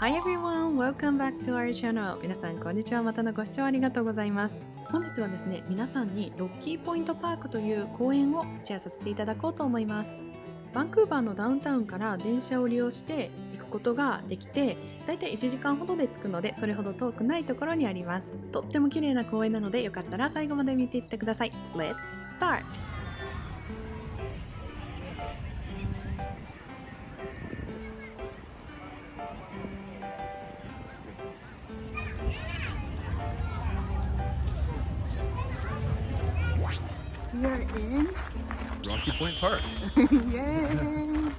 Hi everyone! Welcome back to our channel. 皆さんこんにちは。またのご視聴ありがとうございます。本日はですね、皆さんにロッキーポイントパークという公園をシェアさせていただこうと思います。バンクーバーのダウンタウンから電車を利用して行くことができて、だいたい1時間ほどで着くので、それほど遠くないところにあります。とっても綺麗な公園なので、よかったら最後まで見ていってください。Let's start!We are in Rocky Point Park. Yay!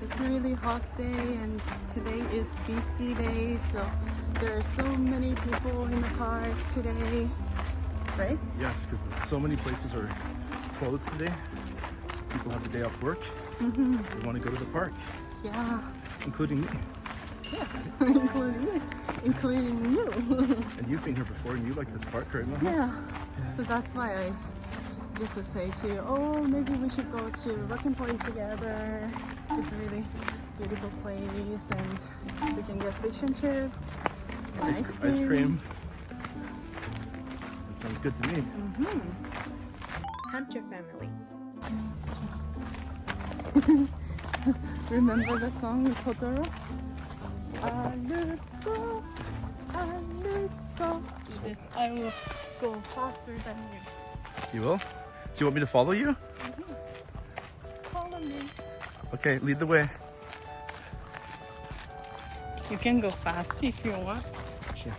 It's a really hot day and today is BC day, so there are so many people in the park today, right? Yes, because so many places are closed today. So people have the day off work. They want to go to the park. Yeah. Including me. Yes, including you. And you've been here before and you like this park, right, Maha? Yeah. So that's why I just to say to you, oh, maybe we should go to Rocky Point together. It's a really beautiful place and we can get fish and chips and Ice cream. That sounds good to me. Hunter family. Remember the song Totoro? Aluko, Aluko. This, I will go faster than you. You will? Do you want me to follow you? Follow me. Okay, lead the way. You can go fast if you want. Sure.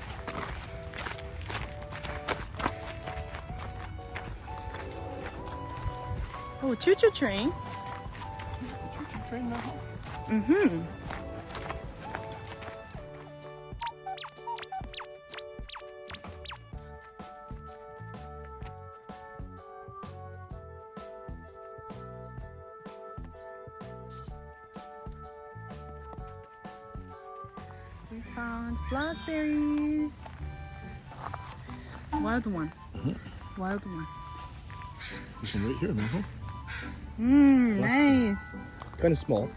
Oh, choo-choo train. Train now. We found blackberries. Wild one. Wild one. This one right here, Maha. Nice. Kind of small.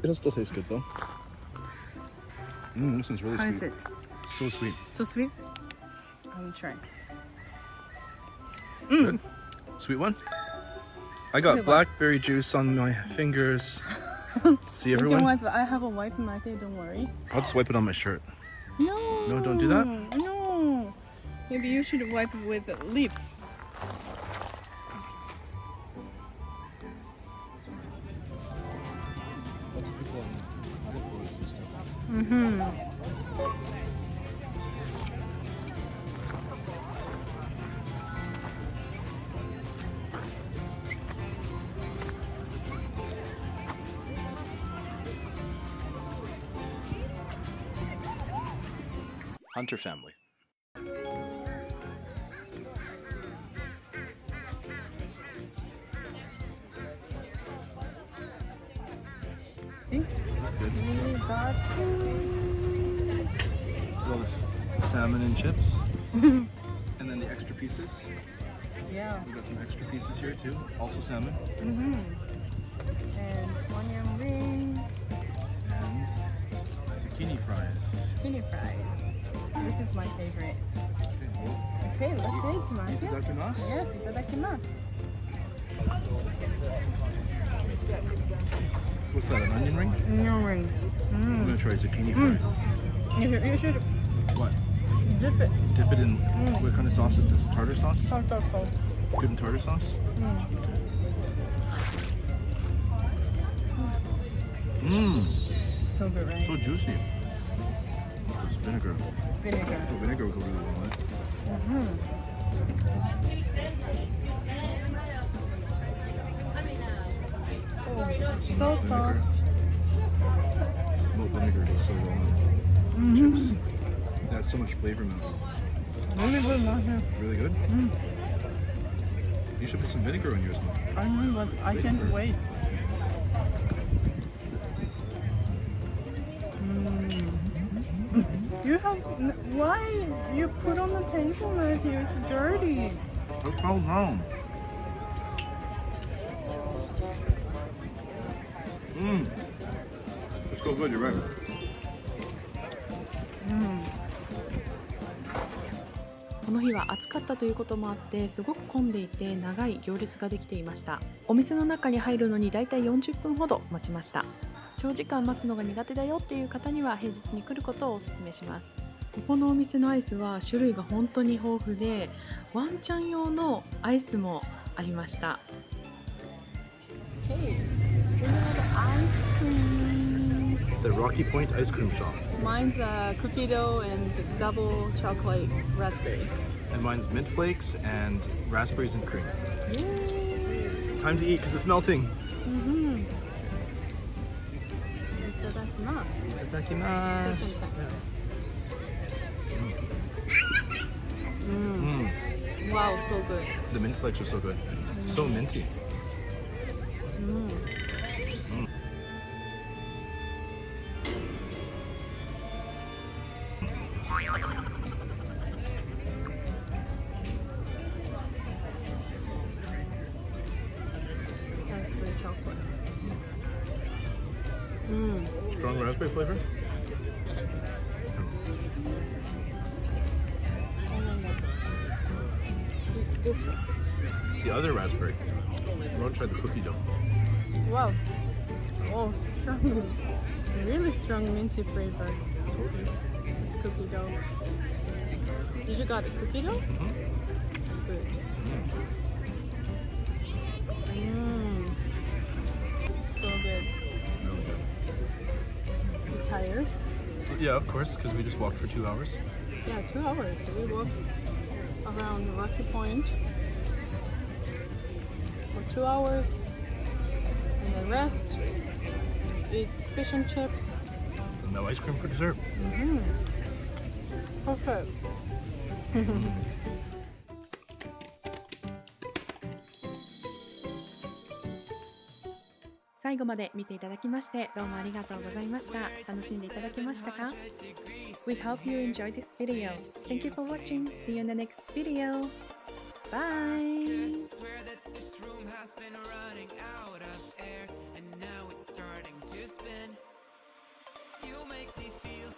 It'll still taste good though. This one's really How sweet. is it? So sweet. So sweet? I will try. Good. Sweet one? I got Sweet one. blackberry juice on my fingers. See You can everyone? wipe it. I have a wipe in my face, don't worry. I'll just wipe it on my shirt. No. No, don't do that? No. Maybe you should wipe it with the lips. Lots of people on paddleboards and stuff. Hunter family. See? That's good. We got food. All this salmon and chips. And then the extra pieces. Yeah. We got some extra pieces here too. Also salmon. And onion rings. And zucchini fries. Skinny fries. This is my favorite. Okay, let's eat, Martin. Itadakimasu. Yes, itadakimasu. What's that, an onion ring? Onion ring. I'm gonna try zucchini fry. You should What? dip it. Dip it in, what kind of sauce is this? Tartar sauce? Salt. It's good in tartar sauce? So good, right? So juicy. This vinegar. Vinegar. Oh, vinegar will go really well with it. So soft. Malt vinegar goes so well with chips. It adds so much flavor now. Really good, Martin. Really good? You should put some vinegar on yours, Mom. I know, but I can't wait. You have why you put on the table, Matthew? It's dirty. It's so down. It's so good, you're right. この日は暑かったということもあってすごく混んでいて長い行列ができていました。お店の中に入るのにだいたい40分ほど待ちました。長時間待つのが苦手だよっていう方には平日に来ることをお勧めします。ここのお店のアイスは種類が本当に豊富でワンちゃん用のアイスもありました。Hey, we have ice cream. The Rocky Point ice cream shop. Mine's cookie dough and double chocolate raspberry. And mine's mint flakes and raspberries and cream. Yay! Time to eat because it's melting. いただきます。Itadakimasu. Wow, so good. The mint flakes are so good. So minty. Raspberry chocolate. Strong raspberry flavor. This one. The other raspberry. I want to try the cookie dough. Wow. Oh, strong. Really strong minty flavor. It's cookie dough. Did you got the cookie dough? Good. So good. Really good. You tired? Yeah, of course, because we just walked for 2 hours. Yeah, 2 hours. We walked around Rocky Point for 2 hours and then rest, eat fish and chips. And no ice cream for dessert. Perfect. 最後まで見ていただきましてどうもありがとうございました。楽しんでいただけましたか？ We hope you enjoyed this video. Thank you for watching. See you in the next video. Bye!